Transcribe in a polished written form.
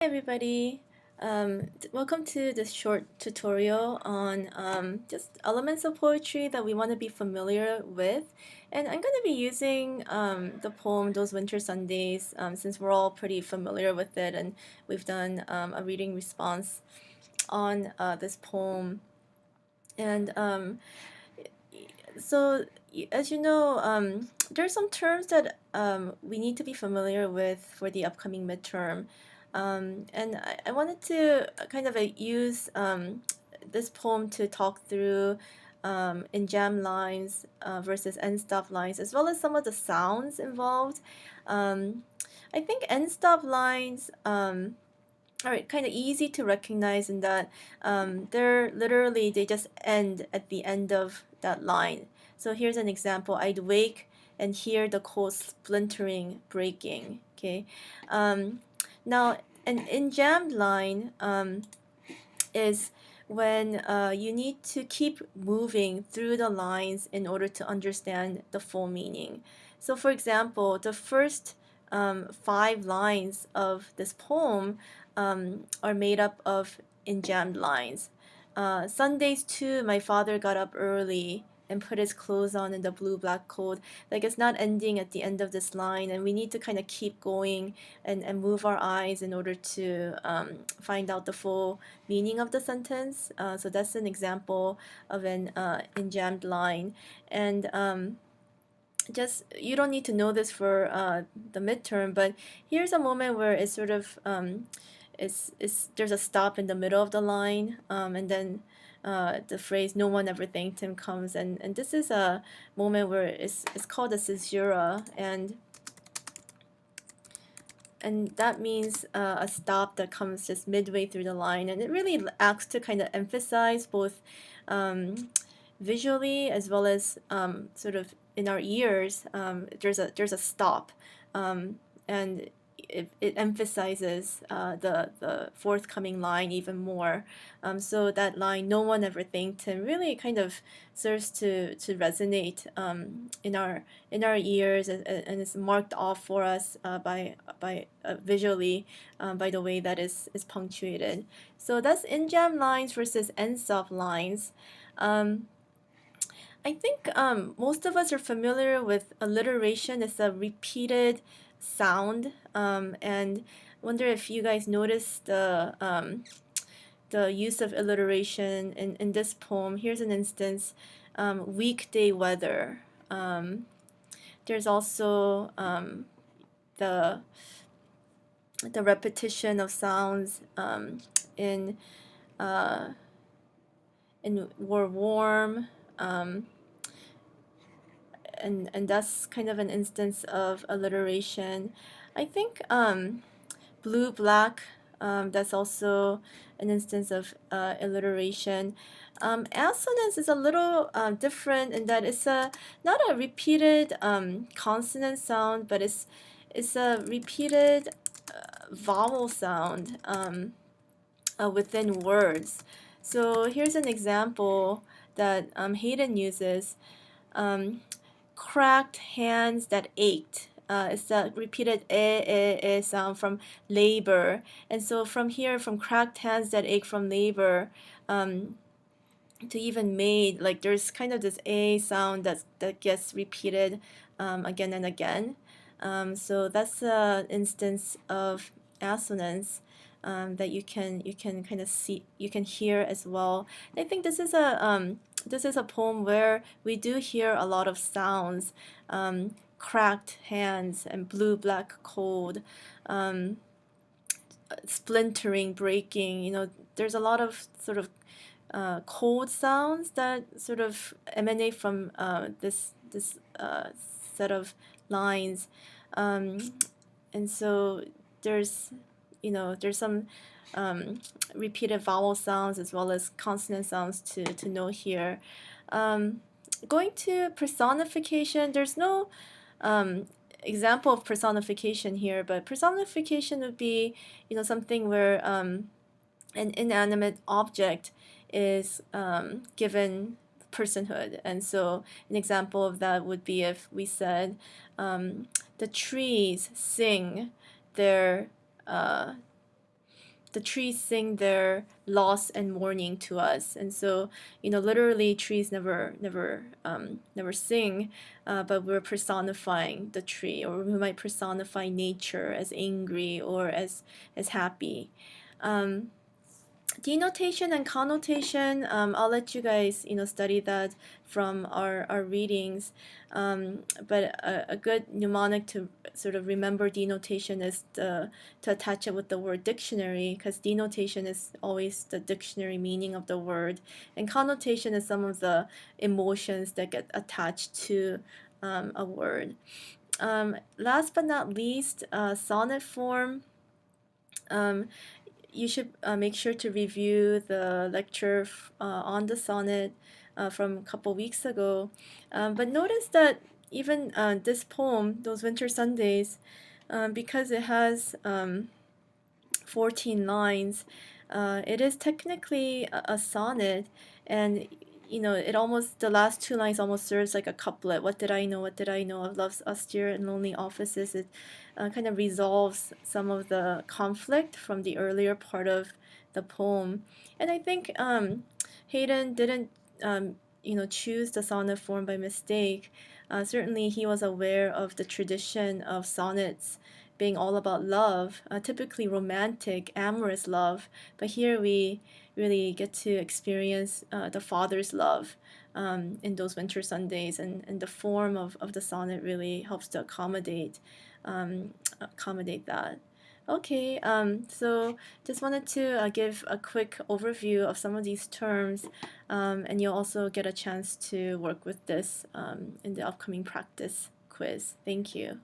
Hi everybody, welcome to this short tutorial on just elements of poetry that we want to be familiar with. And I'm going to be using the poem Those Winter Sundays since we're all pretty familiar with it and we've done a reading response on this poem. And so as you know, there's some terms that we need to be familiar with for the upcoming midterm. And I wanted to kind of use this poem to talk through in jam lines versus end stop lines, as well as some of the sounds involved. I think end stop lines are kind of easy to recognize in that they're literally, they just end at the end of that line. So here's an example. I'd wake and hear the cold splintering, breaking. Okay. Now, an in-jammed line is when you need to keep moving through the lines in order to understand the full meaning. So for example, the first 5 lines of this poem are made up of in-jammed lines. Sundays too, my father got up early and put his clothes on in the blue-black cold. Like, it's not ending at the end of this line, and we need to kind of keep going and move our eyes in order to find out the full meaning of the sentence. So that's an example of an in-jammed line. And just, you don't need to know this for the midterm, but here's a moment where it's sort of there's a stop in the middle of the line, and then the phrase "no one ever thanked him" comes, and this is a moment where it's called a caesura, and that means a stop that comes just midway through the line, and it really acts to kind of emphasize both visually as well as sort of in our ears. There's a stop, and it emphasizes the forthcoming line even more. So that line, "no one ever thanked him," really kind of serves to resonate in our ears, and it's marked off for us by visually by the way that is punctuated. So that's in-jam lines versus end-stop lines. I think most of us are familiar with alliteration. It's a repeated sound, and wonder if you guys noticed the use of alliteration in this poem. Here's an instance: weekday weather. There's also the repetition of sounds in were warm, and that's kind of an instance of alliteration. I think blue black, that's also an instance of alliteration. Assonance is a little different in that it's not a repeated consonant sound, but it's a repeated vowel sound within words. So here's an example that Hayden uses. Cracked hands that ached. It's a repeated sound from labor. And so from here, from cracked hands that ache from labor, to even made, like, there's kind of this a sound that gets repeated again and again. So that's an instance of assonance that you can kind of see, you can hear as well. I think this is a poem where we do hear a lot of sounds, cracked hands and blue black cold, splintering, breaking. You know, there's a lot of sort of cold sounds that sort of emanate from this set of lines, and so there's some repeated vowel sounds as well as consonant sounds to note here. Going to personification, there's no example of personification here, but personification would be something where an inanimate object is given personhood. And so an example of that would be if we said the trees sing their the trees sing their loss and mourning to us, and so literally trees never sing, but we're personifying the tree, or we might personify nature as angry or as happy. Denotation and connotation, I'll let you guys study that from our readings, but a good mnemonic to sort of remember denotation is to attach it with the word dictionary, because denotation is always the dictionary meaning of the word, and connotation is some of the emotions that get attached to a word. Last but not least, sonnet form. You should make sure to review the lecture on the sonnet from a couple weeks ago. But notice that even this poem, Those Winter Sundays, because it has 14 lines, it is technically a sonnet, and it almost, the last two lines almost serves like a couplet. What did I know of love's austere and lonely offices? It kind of resolves some of the conflict from the earlier part of the poem. And I think Hayden didn't choose the sonnet form by mistake. Certainly he was aware of the tradition of sonnets being all about love, typically romantic, amorous love. But here we really get to experience the Father's love in Those Winter Sundays, and the form of the sonnet really helps to accommodate that. Okay, so just wanted to give a quick overview of some of these terms, and you'll also get a chance to work with this in the upcoming practice quiz. Thank you.